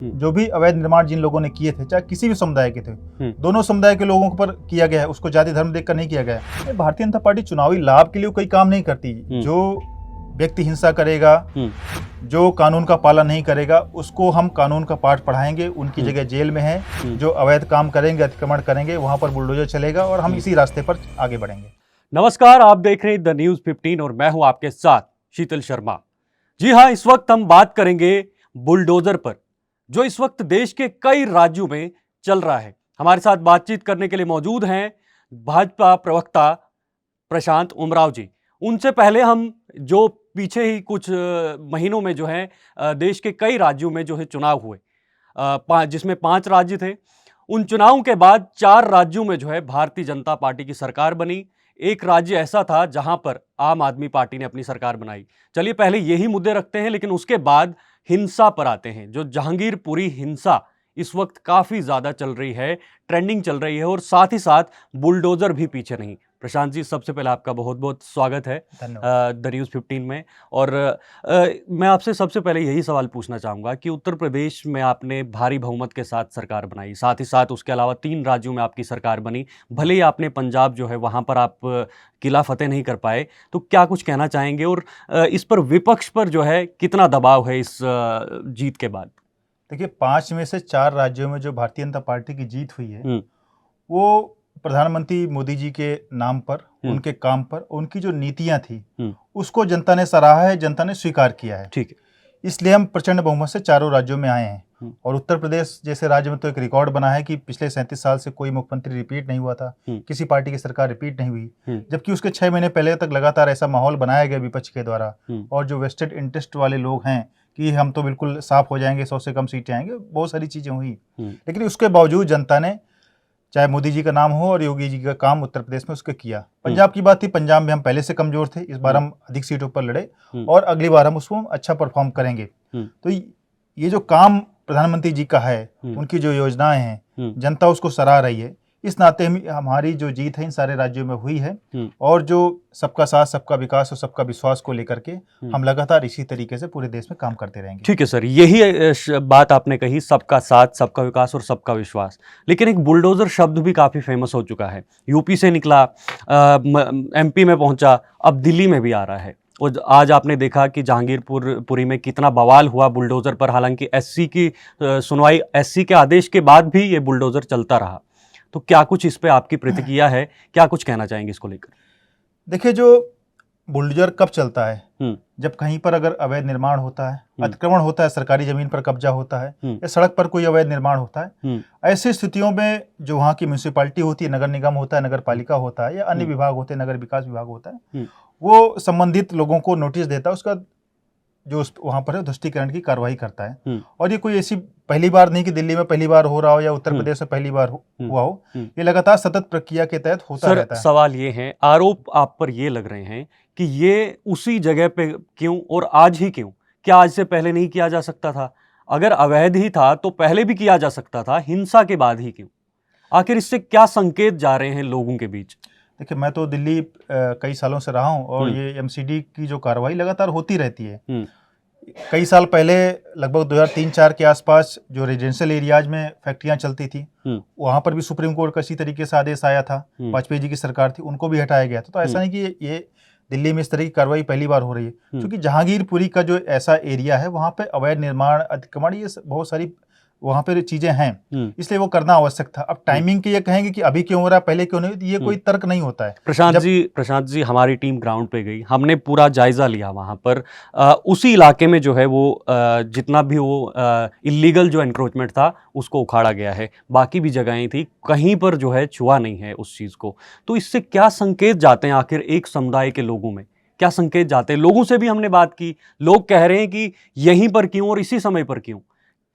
जो भी अवैध निर्माण जिन लोगों ने किए थे, चाहे किसी भी समुदाय के थे, दोनों समुदाय के लोगों पर किया गया है, उसको जाति धर्म देखकर नहीं किया गया है। भारतीय जनता पार्टी चुनावी लाभ के लिए कोई काम नहीं करती। जो व्यक्ति हिंसा करेगा, जो कानून का पालन नहीं करेगा, उसको हम कानून का पाठ पढ़ाएंगे, उनकी जगह जेल में है। जो अवैध काम करेंगे, अतिक्रमण करेंगे, वहां पर बुलडोजर चलेगा और हम इसी रास्ते पर आगे बढ़ेंगे। नमस्कार, आप देख रहे हैं द न्यूज 15 और मैं हूं आपके साथ शीतल शर्मा। जी हां, इस वक्त हम बात करेंगे बुलडोजर पर, जो इस वक्त देश के कई राज्यों में चल रहा है। हमारे साथ बातचीत करने के लिए मौजूद हैं भाजपा प्रवक्ता प्रशांत उमराव जी। उनसे पहले हम जो पीछे ही कुछ महीनों में जो है देश के कई राज्यों में जो है चुनाव हुए, जिसमें 5 राज्य थे। उन चुनावों के बाद 4 राज्यों में जो है भारतीय जनता पार्टी की सरकार बनी। एक राज्य ऐसा था जहां पर आम आदमी पार्टी ने अपनी सरकार बनाई। चलिए पहले यही मुद्दे रखते हैं, लेकिन उसके बाद हिंसा पर आते हैं। जो जहांगीरपुरी हिंसा इस वक्त काफी ज्यादा चल रही है, ट्रेंडिंग चल रही है, और साथ ही साथ बुलडोजर भी पीछे नहीं। प्रशांत जी, सबसे पहले आपका बहुत बहुत स्वागत है द न्यूज़ 15 में। और मैं आपसे सबसे पहले यही सवाल पूछना चाहूँगा कि उत्तर प्रदेश में आपने भारी बहुमत के साथ सरकार बनाई, साथ ही साथ उसके अलावा 3 राज्यों में आपकी सरकार बनी। भले ही आपने पंजाब जो है वहाँ पर आप किला फतेह नहीं कर पाए, तो क्या कुछ कहना चाहेंगे? और इस पर विपक्ष पर जो है कितना दबाव है इस जीत के बाद? देखिए, 5 में से 4 राज्यों में जो भारतीय जनता पार्टी की जीत हुई है, वो प्रधानमंत्री मोदी जी के नाम पर, उनके काम पर, उनकी जो नीतियां थी उसको जनता ने सराहा है, जनता ने स्वीकार किया है। ठीक है, इसलिए हम प्रचंड बहुमत से चारों राज्यों में आए हैं। और उत्तर प्रदेश जैसे राज्य में तो एक रिकॉर्ड बना है कि पिछले 37 साल से कोई मुख्यमंत्री रिपीट नहीं हुआ था, किसी पार्टी की सरकार रिपीट नहीं हुई, जबकि उसके 6 महीने पहले तक लगातार ऐसा माहौल बनाया गया विपक्ष के द्वारा। और जो वेस्टेड इंटरेस्ट वाले लोग हैं कि हम तो बिल्कुल साफ हो जाएंगे, 100 से कम सीटें आएंगे, बहुत सारी चीजें हुई। लेकिन उसके बावजूद जनता ने, चाहे मोदी जी का नाम हो और योगी जी का काम उत्तर प्रदेश में उसके किया। पंजाब की बात थी, पंजाब में हम पहले से कमजोर थे, इस बार हम अधिक सीटों पर लड़े और अगली बार हम उसको अच्छा परफॉर्म करेंगे। तो ये जो काम प्रधानमंत्री जी का है, उनकी जो योजनाएं हैं, जनता उसको सराह रही है। इस नाते हमारी जो जीत है इन सारे राज्यों में हुई है। और जो सबका साथ, सबका विकास और सबका विश्वास को लेकर के हम लगातार इसी तरीके से पूरे देश में काम करते रहेंगे। ठीक है सर, यही बात आपने कही, सबका साथ, सबका विकास और सबका विश्वास। लेकिन एक बुलडोजर शब्द भी काफी फेमस हो चुका है। यूपी से निकला, एमपी में पहुंचा, अब दिल्ली में भी आ रहा है। और आज आपने देखा कि जहांगीरपुरी में कितना बवाल हुआ बुलडोजर पर। हालांकि एससी की सुनवाई, एससी के आदेश के बाद भी ये बुलडोजर चलता रहा। तो क्या कुछ इस पे आपकी प्रतिक्रिया है? क्या कुछ कहना चाहेंगे इसको लेकर? देखिए, जो बुलडोजर कब चलता है, जब कहीं पर अगर अवैध निर्माण होता है, अतिक्रमण होता है, सरकारी जमीन पर कब्जा होता है, या सड़क पर कोई अवैध निर्माण होता है। ऐसी स्थितियों में जो वहाँ की म्यूनिसिपैलिटी होती है, नगर निगम होता है, नगर पालिका होता है, या अन्य विभाग होते हैं, नगर विकास विभाग होता है, वो संबंधित लोगों को नोटिस देता है, उसका जो वहां पर है धुष्टीकरण की कार्रवाई करता है। और ये कोई ऐसी पहली बार नहीं कि दिल्ली में पहली बार हो रहा हो या उत्तर प्रदेश में पहली बार हुआ हो, ये लगातार सतत प्रक्रिया के तहत होता रहता है। सवाल ये है, आरोप आप पर ये लग रहे हैं कि ये उसी जगह पे क्यों और आज ही क्यों? क्या आज से पहले नहीं किया जा सकता था? अगर अवैध ही था तो पहले भी किया जा सकता था, हिंसा के बाद ही क्यों? आखिर इससे क्या संकेत जा रहे हैं लोगों के बीच? देखिए, मैं तो दिल्ली कई सालों से रहा हूँ और ये एमसीडी की जो कार्रवाई लगातार होती रहती है। कई साल पहले, लगभग 2003-4 के आसपास, जो रेजिडेंशियल एरियाज में फैक्ट्रियां चलती थी, वहां पर भी सुप्रीम कोर्ट का इसी तरीके से आदेश आया था। वाजपेयी जी की सरकार थी, उनको भी हटाया गया था। तो ऐसा नहीं कि ये दिल्ली में इस तरह की कार्रवाई पहली बार हो रही है, क्योंकि जहांगीरपुरी का जो ऐसा एरिया है, वहां पे अवैध निर्माण, अतिक्रमण, ये बहुत सारी वहां पर चीजें हैं, इसलिए वो करना आवश्यक था। अब टाइमिंग के ये कहेंगे कि अभी क्यों हो रहा है, पहले क्यों नहीं, ये कोई तर्क नहीं होता है। प्रशांत जी, हमारी टीम ग्राउंड पे गई, हमने पूरा जायजा लिया वहां पर। उसी इलाके में जो है वो जितना भी वो इलीगल जो एनक्रोचमेंट था उसको उखाड़ा गया है। बाकी भी जगहें थी, कहीं पर जो है छुआ नहीं है उस चीज को। तो इससे क्या संकेत जाते हैं आखिर एक समुदाय के लोगों में? क्या संकेत जाते हैं? लोगों से भी हमने बात की, लोग कह रहे हैं कि यहीं पर क्यों और इसी समय पर क्यों?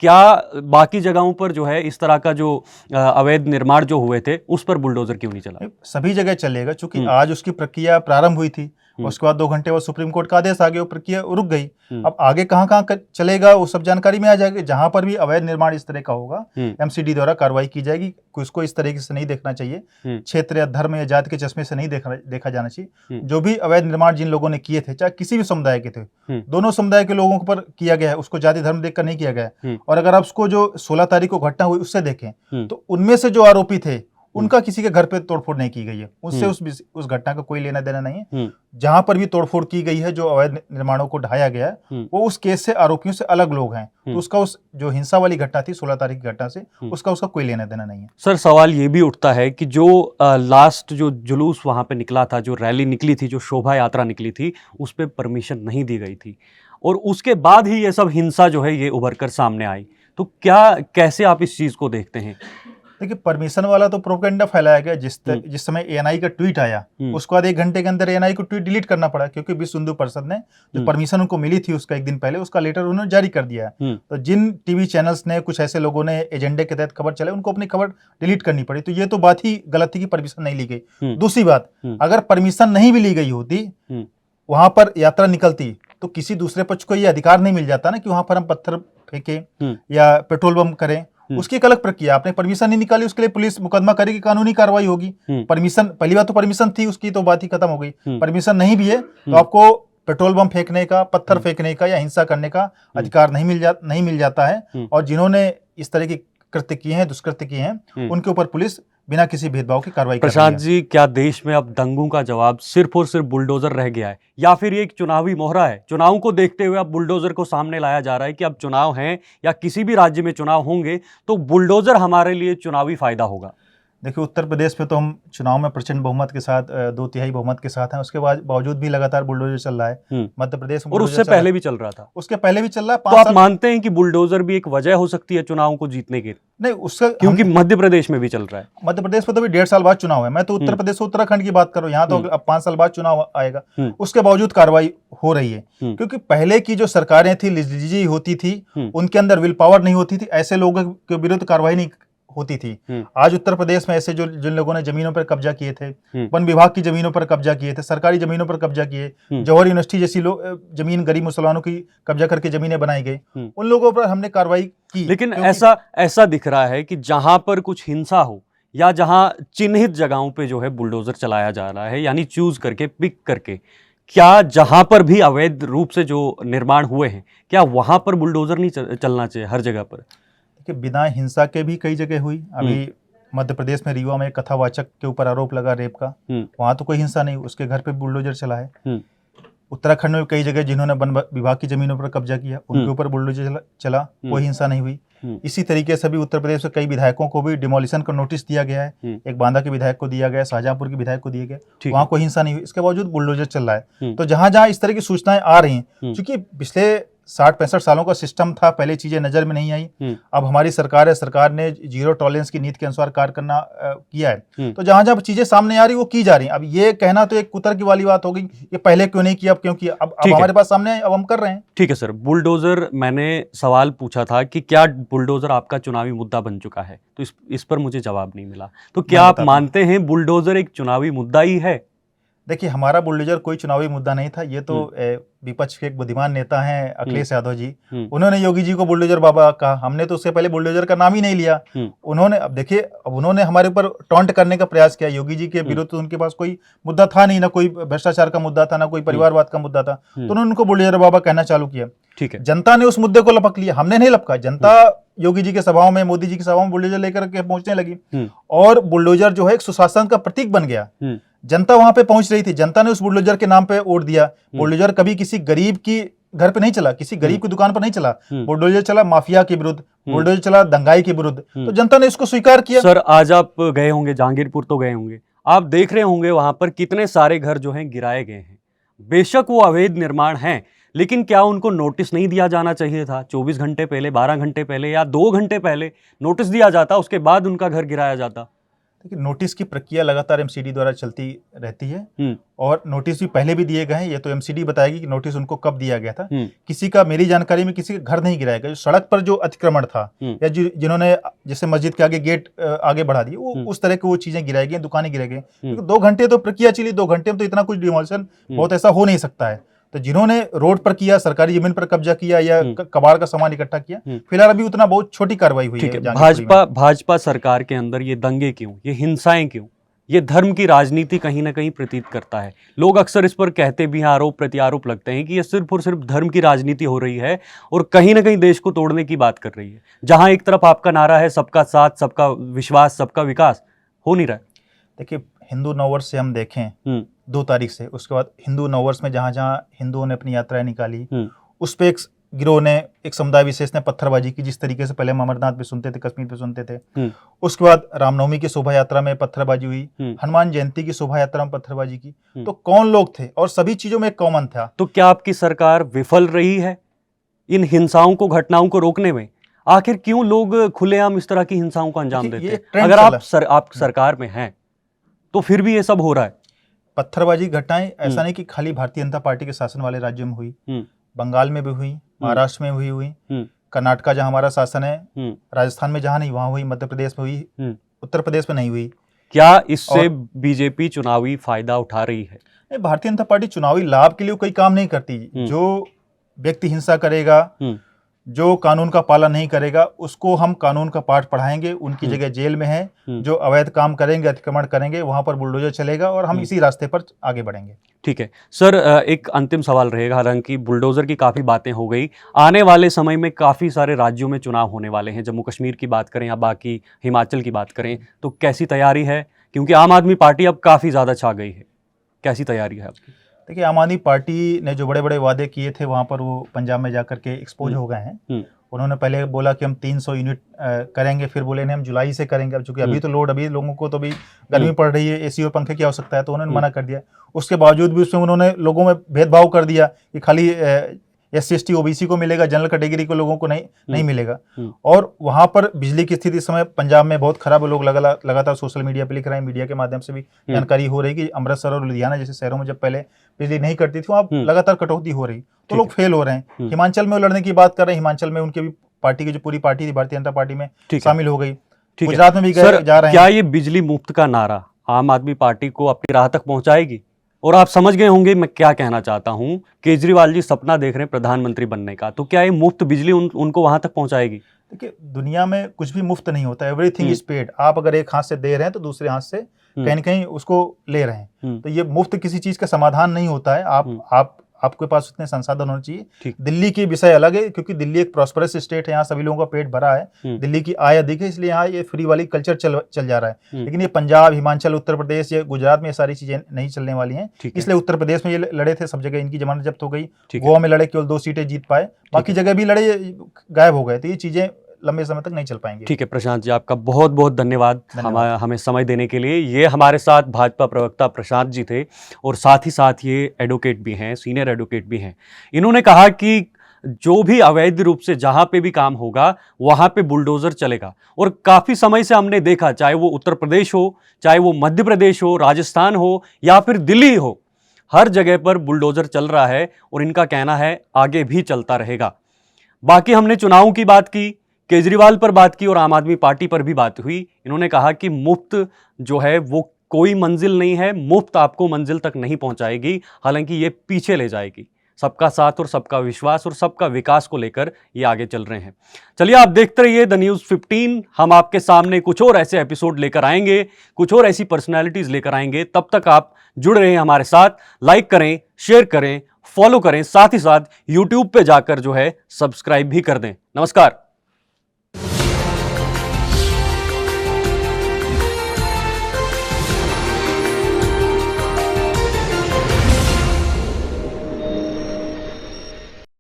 क्या बाकी जगहों पर जो है इस तरह का जो अवैध निर्माण जो हुए थे उस पर बुलडोजर क्यों नहीं चला? सभी जगह चलेगा, चूंकि आज उसकी प्रक्रिया प्रारंभ हुई थी। उसके बाद 2 घंटे बाद सुप्रीम कोर्ट का आदेश आ गया, वो प्रक्रिया रुक गई। अब आगे कहाँ कहाँ चलेगा वो सब जानकारी में आ जाएगी। जहां पर भी अवैध निर्माण इस तरह का होगा एमसीडी द्वारा कार्रवाई की जाएगी। उसको इस तरीके से नहीं देखना चाहिए, क्षेत्र या धर्म या जाति के चश्मे से नहीं देखा जाना चाहिए। जो भी अवैध निर्माण जिन लोगों ने किए थे, चाहे किसी भी समुदाय के थे, दोनों समुदाय के लोगों पर किया गया है, उसको जाति धर्म देखकर नहीं किया गया है। और अगर आप उसको जो 16 तारीख को घटना हुई उससे देखें तो उनमें से जो आरोपी थे उनका किसी के घर पे तोड़फोड़ नहीं की गई है, उससे उस घटना का कोई लेना देना नहीं है। जहां पर भी तोड़फोड़ की गई है, जो अवैध निर्माणों को ढाया गया है, वो उस केस से आरोपियों से अलग लोग हैं। तो उसका उस जो हिंसा वाली घटना थी 16 तारीख की घटना से, उसका कोई लेना देना नहीं है। सर सवाल ये भी उठता है कि जो लास्ट जो जुलूस वहां पे निकला था, जो रैली निकली थी, जो शोभा यात्रा निकली थी, उस पर परमिशन नहीं दी गई थी और उसके बाद ही ये सब हिंसा जो है ये उभर कर सामने आई। तो कैसे आप इस चीज को देखते हैं? देखिए, परमिशन वाला तो प्रोपेगेंडा फैलाया गया। जिस समय एएनआई का ट्वीट आया, उसके बाद 1 घंटे के अंदर एएनआई को ट्वीट डिलीट करना पड़ा, क्योंकि विश्व हिंदू परिषद ने जो परमिशन उनको मिली थी उसका 1 दिन पहले उसका लेटर उन्होंने जारी कर दिया है। तो जिन टीवी चैनल्स ने, कुछ ऐसे लोगों ने एजेंडे के तहत खबर चलाई, उनको अपनी खबर डिलीट करनी पड़ी। तो ये तो बात ही गलत थी कि परमिशन नहीं ली गई। दूसरी बात, अगर परमिशन नहीं भी ली गई होती, वहां पर यात्रा निकलती, तो किसी दूसरे पक्ष को ये अधिकार नहीं मिल जाता ना कि वहां पर हम पत्थर फेंके या पेट्रोल बम करें। उसकी एक अलग प्रक्रिया, आपने परमिशन नहीं निकाली, उसके लिए पुलिस मुकदमा करेगी, कानूनी कार्रवाई होगी। परमिशन, पहली बात तो परमिशन थी, उसकी तो बात ही खत्म हो गई। परमिशन नहीं भी है तो आपको पेट्रोल बम फेंकने का, पत्थर फेंकने का या हिंसा करने का अधिकार नहीं मिल जाता है। और जिन्होंने इस तरह की कृत्य किए हैं, दुष्कृत्य किए हैं, उनके ऊपर पुलिस बिना किसी भेदभाव की कार्रवाई कर रही है। प्रशांत जी, क्या देश में अब दंगों का जवाब सिर्फ और सिर्फ बुलडोजर रह गया है, या फिर ये एक चुनावी मोहरा है? चुनाव को देखते हुए अब बुलडोजर को सामने लाया जा रहा है कि अब चुनाव हैं या किसी भी राज्य में चुनाव होंगे तो बुलडोजर हमारे लिए चुनावी फायदा होगा। देखिए, उत्तर प्रदेश में तो हम चुनाव में प्रचंड बहुमत के साथ, 2/3 बहुमत के साथ हैं, उसके बावजूद भी लगातार बुलडोजर चल रहा है। मध्य प्रदेश में और उससे पहले भी चल रहा था। उसके पहले भी चल रहा है। तो आप मानते हैं कि बुलडोजर भी एक वजह हो सकती है चुनाव को जीतने की? नहीं, उसका, क्योंकि मध्य प्रदेश में भी चल रहा है। मध्य प्रदेश में तो भी 1.5 साल बाद चुनाव है। मैं तो उत्तर प्रदेश, उत्तराखंड की बात कर रहा हूँ। यहाँ तो अब 5 साल बाद चुनाव आएगा, उसके बावजूद कार्रवाई हो रही है। क्योंकि पहले की जो सरकारें थी, लिजिजी होती थी, उनके अंदर विल पावर नहीं होती थी, ऐसे लोगों के विरुद्ध कार्रवाई नहीं होती थी। आज उत्तर प्रदेश में ऐसे जिन लोगों ने जमीनों पर कब्जा किए थे, वन विभाग की जमीनों पर कब्जा किए थे, सरकारी जमीनों पर कब्जा किए, जौहर यूनिवर्सिटी जैसी जमीन गरीब मुसलमानों की कब्जा करके जमीनें बनाई गई, उन लोगों पर हमने कार्रवाई की। लेकिन ऐसा दिख रहा है कि जहां पर कुछ हिंसा हो या जहां चिन्हित जगहों पे जो है बुलडोजर चलाया जा रहा है, यानी चूज करके, पिक करके, क्या जहां पर भी अवैध रूप से जो निर्माण हुए हैं, क्या वहां पर बुलडोजर नहीं चलना चाहिए हर जगह पर? कि बिना हिंसा के भी कई जगह हुई। अभी मध्य प्रदेश में रीवा में एक कथावाचक के ऊपर आरोप लगा रेप का, वहां तो कोई हिंसा नहीं, उसके घर पे बुलडोजर चला है। उत्तराखंड में कई जगह जिन्होंने वन विभाग की जमीनों पर कब्जा किया, उनके ऊपर बुलडोजर चला, कोई हिंसा नहीं हुई। इसी तरीके से भी उत्तर प्रदेश के कई विधायकों को भी डिमोलिशन का नोटिस दिया गया है। एक बांदा के विधायक को दिया गया, शाहजहांपुर के विधायक को दिया गया, वहां कोई हिंसा नहीं हुई, इसके बावजूद बुलडोजर चल रहा है। तो जहां जहां इस तरह की सूचनाएं आ रही हैं, क्योंकि पिछले 60-65 सालों का सिस्टम था, पहले चीजें नजर में नहीं आई। अब हमारी सरकार है, सरकार ने जीरो टॉलरेंस की नीति के अनुसार कार्य करना किया है। तो जहां जहां चीजें सामने आ रही वो की जा रही हैं। अब ये कहना तो एक कुतर की वाली बात हो गई, ये पहले क्यों नहीं किया, अब क्यों किया? अब हमारे पास सामने है, अब हम कर रहे हैं। ठीक है सर, बुलडोजर, मैंने सवाल पूछा था कि क्या बुलडोजर आपका चुनावी मुद्दा बन चुका है, तो इस पर मुझे जवाब नहीं मिला। तो क्या आप मानते हैं बुलडोजर एक चुनावी मुद्दा ही है? देखिए, हमारा बुलडोजर कोई चुनावी मुद्दा नहीं था। ये तो विपक्ष के एक बुद्धिमान नेता हैं अखिलेश यादव जी, उन्होंने योगी जी को बुलडोजर बाबा कहा। हमने तो उससे पहले बुलडोजर का नाम ही नहीं लिया। उन्होंने, अब देखिए, अब उन्होंने हमारे ऊपर टॉन्ट करने का प्रयास किया। योगी जी के विरुद्ध तो उनके पास कोई मुद्दा था नहीं, ना कोई भ्रष्टाचार का मुद्दा था, ना कोई परिवारवाद का मुद्दा था, तो उन्होंने उनको बुलडोजर बाबा कहना चालू किया। ठीक है, जनता ने उस मुद्दे को लपक लिया, हमने नहीं लपका। जनता योगी जी के सभाओं में, मोदी जी की सभाओं में बुलडोजर लेकर के पहुंचने लगी, और बुलडोजर जो है एक सुशासन का प्रतीक बन गया। जनता वहां पे पहुंच रही थी, जनता ने उस बुलडोजर के नाम पे वोट दिया। बुलडोजर कभी किसी गरीब की घर पे नहीं चला, किसी गरीब की दुकान पर नहीं चला। बुलडोजर चला माफिया के विरुद्ध, बुलडोजर चला दंगाई के विरुद्ध, तो जनता ने इसको स्वीकार किया। सर, आज आप गए होंगे जहांगीरपुर, तो गए होंगे, आप देख रहे होंगे वहां पर कितने सारे घर जो हैं गिराए गए हैं। बेशक वो अवैध निर्माण हैं, लेकिन क्या उनको नोटिस नहीं दिया जाना चाहिए था? 24 घंटे पहले, 12 घंटे पहले या 2 घंटे पहले नोटिस दिया जाता, उसके बाद उनका घर गिराया जाता। देखिए, नोटिस की प्रक्रिया लगातार एमसीडी द्वारा चलती रहती है और नोटिस भी पहले भी दिए गए हैं। ये तो एमसीडी बताएगी कि नोटिस उनको कब दिया गया था। किसी का, मेरी जानकारी में किसी का घर नहीं गिराया गया। जो सड़क पर जो अतिक्रमण था या जिन्होंने जैसे मस्जिद के आगे गेट आगे बढ़ा दिए, वो उस तरह की वो चीजें गिराई गई, दुकानें गिराई गई। 2 घंटे तो प्रक्रिया चली, 2 घंटे में तो इतना कुछ डिमोलिशन बहुत ऐसा हो नहीं सकता है। तो जिन्होंने रोड पर किया, सरकारी जमीन पर कब्जा किया या कबाड़ का सामान इकट्ठा किया, फिलहाल अभी उतना बहुत छोटी कार्रवाई हुई है। भाजपा सरकार के अंदर ये दंगे क्यों, ये हिंसाएं क्यों? ये धर्म की राजनीति कहीं ना कहीं प्रतीत करता है। लोग अक्सर इस पर कहते भी हैं, आरोप प्रत्यारोप लगते हैं कि ये सिर्फ और सिर्फ धर्म की राजनीति हो रही है और कहीं ना कहीं देश को तोड़ने की बात कर रही है। जहां एक तरफ आपका नारा है सबका साथ, सबका विश्वास, सबका विकास, हो नहीं रहा है। देखिए, हिंदू नववर्ष से हम देखें 2 तारीख से, उसके बाद हिंदू नववर्ष में जहां जहां हिंदुओं ने अपनी यात्राएं निकाली, उस पे एक गिरोह ने, एक समुदाय विशेष ने पत्थरबाजी की। जिस तरीके से पहले हम अमरनाथ पे सुनते थे, कश्मीर पे सुनते थे, उसके बाद रामनवमी की शोभा यात्रा में पत्थरबाजी हुई, हनुमान जयंती की शोभा यात्रा में पत्थरबाजी की। तो कौन लोग थे? और सभी चीजों में एक कॉमन था। तो क्या आपकी सरकार विफल रही है इन हिंसाओं को, घटनाओं को रोकने में? आखिर क्यों लोग खुलेआम इस तरह की हिंसाओं को अंजाम देते हैं? अगर आप सरकार में हैं तो फिर भी ये सब हो रहा है। पत्थरबाजी घटनाएं ऐसा नहीं कि खाली भारतीय जनता पार्टी के शासन वाले राज्यों में हुई, बंगाल में भी हुई, महाराष्ट्र में भी हुई, कर्नाटका जहां हमारा शासन है, राजस्थान में जहां नहीं वहां हुई, मध्य प्रदेश में हुई, उत्तर प्रदेश में नहीं हुई। क्या इससे बीजेपी चुनावी फायदा उठा रही है? नहीं, भारतीय जनता पार्टी चुनावी लाभ के लिए कोई काम नहीं करती। जो व्यक्ति हिंसा करेगा, जो कानून का पालन नहीं करेगा, उसको हम कानून का पाठ पढ़ाएंगे। उनकी जगह जेल में है। जो अवैध काम करेंगे, अतिक्रमण करेंगे, वहां पर बुलडोजर चलेगा और हम इसी रास्ते पर आगे बढ़ेंगे। ठीक है सर, एक अंतिम सवाल रहेगा। हालांकि बुलडोजर की काफ़ी बातें हो गई, आने वाले समय में काफ़ी सारे राज्यों में चुनाव होने वाले हैं। जम्मू कश्मीर की बात करें या बाकी हिमाचल की बात करें, तो कैसी तैयारी है? क्योंकि आम आदमी पार्टी अब काफ़ी ज़्यादा छा गई है, कैसी तैयारी है आपकी? देखिए, आम आदमी पार्टी ने जो बड़े बड़े वादे किए थे, वहाँ पर वो पंजाब में जाकर के एक्सपोज हो गए हैं। उन्होंने पहले बोला कि हम 300 यूनिट करेंगे, फिर बोले नहीं हम जुलाई से करेंगे। अब चूंकि अभी तो अभी लोगों को तो भी गर्मी पड़ रही है, एसी और पंखे की आवश्यकता है, तो उन्होंने मना कर दिया। उसके बावजूद भी उसमें उन्होंने लोगों में भेदभाव कर दिया कि खाली SC ST OBC को मिलेगा, जनरल कैटेगरी को लोगों को नहीं मिलेगा। और वहां पर बिजली की स्थिति इस समय पंजाब में बहुत खराब है। लोग लगातार सोशल मीडिया पे लिख रहे हैं, मीडिया के माध्यम से भी जानकारी हो रही है कि अमृतसर और लुधियाना जैसे शहरों में जब पहले बिजली नहीं कटती थी, वहाँ लगातार कटौती हो रही, तो लोग फेल हो रहे हैं। हिमाचल में वो लड़ने की बात कर रहे हैं। हिमाचल में उनके भी पार्टी की जो पूरी पार्टी थी, भारतीय जनता पार्टी में शामिल हो गई। गुजरात में भी जा रहे हैं। क्या ये बिजली मुफ्त का नारा आम आदमी पार्टी को अपनी राह तक पहुंचाएगी? और आप समझ गए होंगे मैं क्या कहना चाहता हूं। केजरीवाल जी सपना देख रहे हैं प्रधानमंत्री बनने का, तो क्या ये मुफ्त बिजली उनको वहां तक पहुंचाएगी? देखिए, दुनिया में कुछ भी मुफ्त नहीं होता, एवरीथिंग इज पेड। आप अगर एक हाथ से दे रहे हैं तो दूसरे हाथ से कहीं न कहीं उसको ले रहे हैं। तो ये मुफ्त किसी चीज का समाधान नहीं होता है। आपके पास उतने संसाधन होने चाहिए। दिल्ली की विषय अलग है, क्योंकि दिल्ली एक प्रॉस्परस स्टेट है, यहाँ सभी लोगों का पेट भरा है, दिल्ली की आय अधिक है, इसलिए यहाँ ये फ्री वाली कल्चर चल जा रहा है। लेकिन ये पंजाब, हिमाचल, उत्तर प्रदेश या गुजरात में ये सारी चीजें नहीं चलने वाली हैं। इसलिए उत्तर प्रदेश में ये लड़े थे, सब जगह इनकी जमानत जब्त हो गई। गोवा में लड़े, केवल 2 सीटें जीत पाए, बाकी जगह भी लड़े, गायब हो गए। तो ये चीजें लंबे समय तक नहीं चल पाएंगे। ठीक है प्रशांत जी, आपका बहुत बहुत धन्यवाद हमें समय देने के लिए। ये हमारे साथ भाजपा प्रवक्ता प्रशांत जी थे और साथ ही साथ ये एडवोकेट भी हैं, सीनियर एडवोकेट भी हैं। इन्होंने कहा कि जो भी अवैध रूप से जहां पे भी काम होगा वहां पे बुलडोजर चलेगा। और काफी समय से हमने देखा, चाहे वो उत्तर प्रदेश हो, चाहे वो मध्य प्रदेश हो, राजस्थान हो या फिर दिल्ली हो, हर जगह पर बुलडोजर चल रहा है और इनका कहना है आगे भी चलता रहेगा। बाकी हमने चुनावों की बात की, केजरीवाल पर बात की और आम आदमी पार्टी पर भी बात हुई। इन्होंने कहा कि मुफ्त जो है वो कोई मंजिल नहीं है, मुफ्त आपको मंजिल तक नहीं पहुंचाएगी, हालांकि ये पीछे ले जाएगी। सबका साथ और सबका विश्वास और सबका विकास को लेकर ये आगे चल रहे हैं। चलिए आप देखते रहिए द न्यूज़ 15। हम आपके सामने कुछ और ऐसे एपिसोड लेकर आएंगे, कुछ और ऐसी पर्सनैलिटीज लेकर आएंगे। तब तक आप जुड़ रहे हैं हमारे साथ, लाइक करें, शेयर करें, फॉलो करें, साथ ही साथ यूट्यूब पे जाकर जो है सब्सक्राइब भी कर दें। नमस्कार।